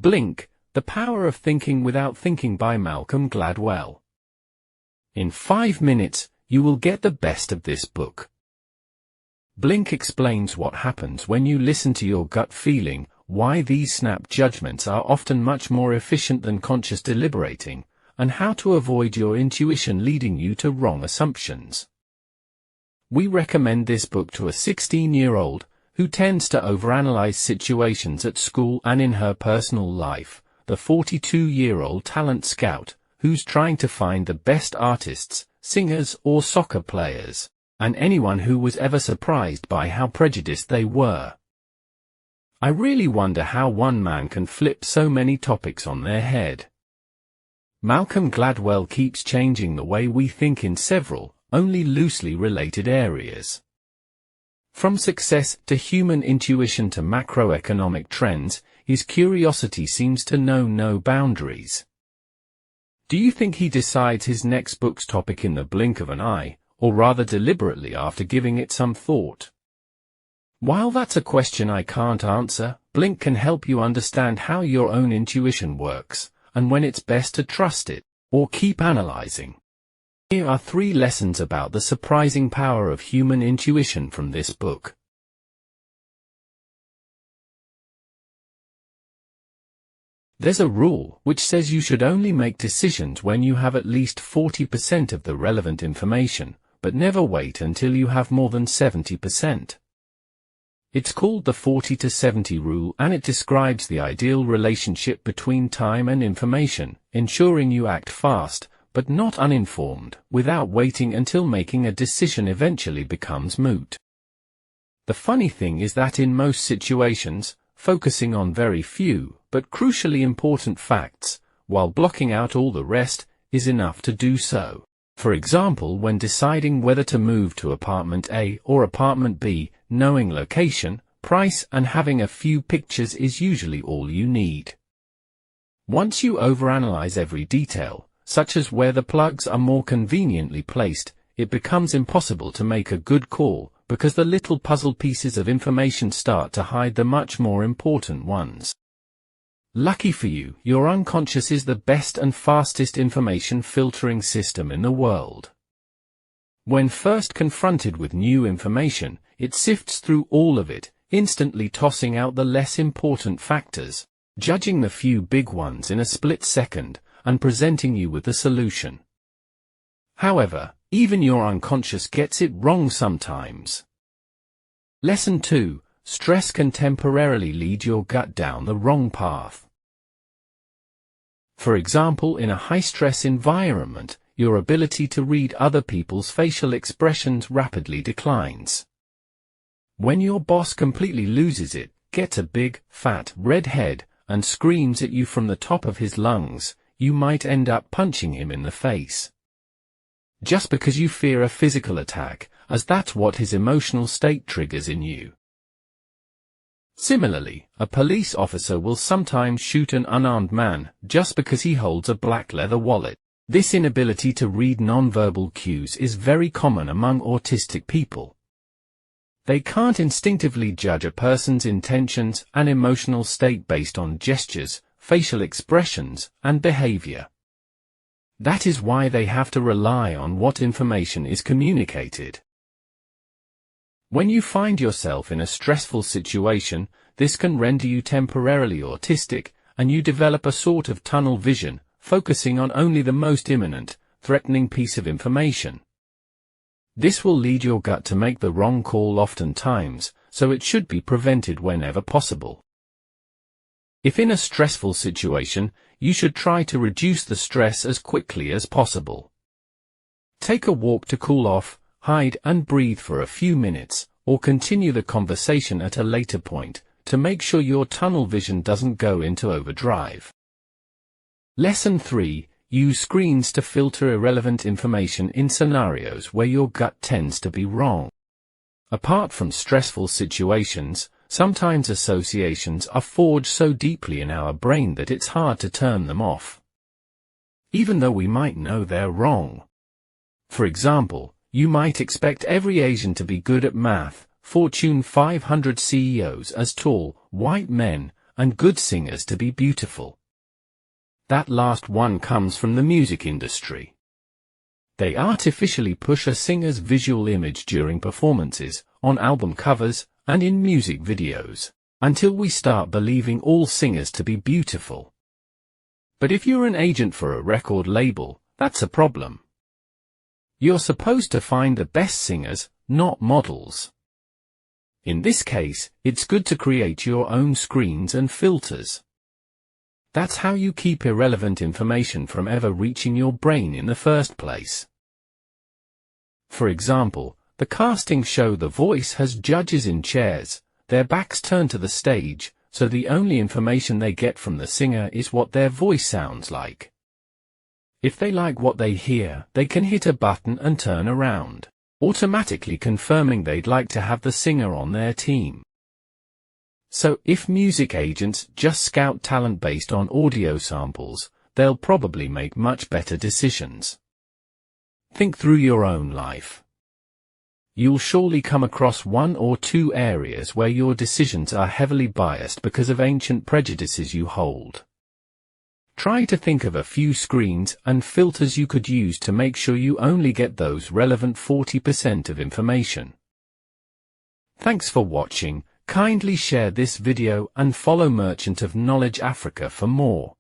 Blink, The Power of Thinking Without Thinking by Malcolm Gladwell. In 5 minutes, you will get the best of this book. Blink explains what happens when you listen to your gut feeling, why these snap judgments are often much more efficient than conscious deliberating, and how to avoid your intuition leading you to wrong assumptions. We recommend this book to a 16-year-old who tends to overanalyze situations at school and in her personal life, the 42-year-old talent scout who's trying to find the best artists, singers or soccer players, and anyone who was ever surprised by how prejudiced they were. I really wonder how one man can flip so many topics on their head. Malcolm Gladwell keeps changing the way we think in several, only loosely related areas. From success to human intuition to macroeconomic trends, his curiosity seems to know no boundaries. Do you think he decides his next book's topic in the blink of an eye, or rather deliberately after giving it some thought? While that's a question I can't answer, Blink can help you understand how your own intuition works, and when it's best to trust it, or keep analyzing. Here are 3 lessons about the surprising power of human intuition from this book. There's a rule which says you should only make decisions when you have at least 40% of the relevant information, but never wait until you have more than 70%. It's called the 40-70 rule, and it describes the ideal relationship between time and information, ensuring you act fast, but not uninformed, without waiting until making a decision eventually becomes moot. The funny thing is that in most situations, focusing on very few, but crucially important facts, while blocking out all the rest, is enough to do so. For example, when deciding whether to move to apartment A or apartment B, knowing location, price, and having a few pictures is usually all you need. Once you overanalyze every detail, such as where the plugs are more conveniently placed, it becomes impossible to make a good call, because the little puzzle pieces of information start to hide the much more important ones. Lucky for you, your unconscious is the best and fastest information filtering system in the world. When first confronted with new information, it sifts through all of it, instantly tossing out the less important factors, judging the few big ones in a split second, and presenting you with the solution. However, even your unconscious gets it wrong sometimes. Lesson 2. Stress can temporarily lead your gut down the wrong path. For example, in a high-stress environment, your ability to read other people's facial expressions rapidly declines. When your boss completely loses it, gets a big, fat, red head, and screams at you from the top of his lungs, you might end up punching him in the face. Just because you fear a physical attack, as that's what his emotional state triggers in you. Similarly, a police officer will sometimes shoot an unarmed man just because he holds a black leather wallet. This inability to read nonverbal cues is very common among autistic people. They can't instinctively judge a person's intentions and emotional state based on gestures, facial expressions, and behavior. That is why they have to rely on what information is communicated. When you find yourself in a stressful situation, this can render you temporarily autistic, and you develop a sort of tunnel vision, focusing on only the most imminent, threatening piece of information. This will lead your gut to make the wrong call oftentimes, so it should be prevented whenever possible. If in a stressful situation, you should try to reduce the stress as quickly as possible. Take a walk to cool off, hide and breathe for a few minutes, or continue the conversation at a later point, to make sure your tunnel vision doesn't go into overdrive. Lesson 3. Use screens to filter irrelevant information in scenarios where your gut tends to be wrong. Apart from stressful situations, sometimes associations are forged so deeply in our brain that it's hard to turn them off, even though we might know they're wrong. For example, you might expect every Asian to be good at math, Fortune 500 CEOs as tall, white men, and good singers to be beautiful. That last one comes from the music industry. They artificially push a singer's visual image during performances, on album covers, and in music videos, until we start believing all singers to be beautiful. But if you're an agent for a record label, that's a problem. You're supposed to find the best singers, not models. In this case, it's good to create your own screens and filters. That's how you keep irrelevant information from ever reaching your brain in the first place. For example, the casting show The Voice has judges in chairs, their backs turned to the stage, so the only information they get from the singer is what their voice sounds like. If they like what they hear, they can hit a button and turn around, automatically confirming they'd like to have the singer on their team. So, if music agents just scout talent based on audio samples, they'll probably make much better decisions. Think through your own life. You'll surely come across one or two areas where your decisions are heavily biased because of ancient prejudices you hold. Try to think of a few screens and filters you could use to make sure you only get those relevant 40% of information. Thanks for watching. Kindly share this video and follow Merchant of Knowledge Africa for more.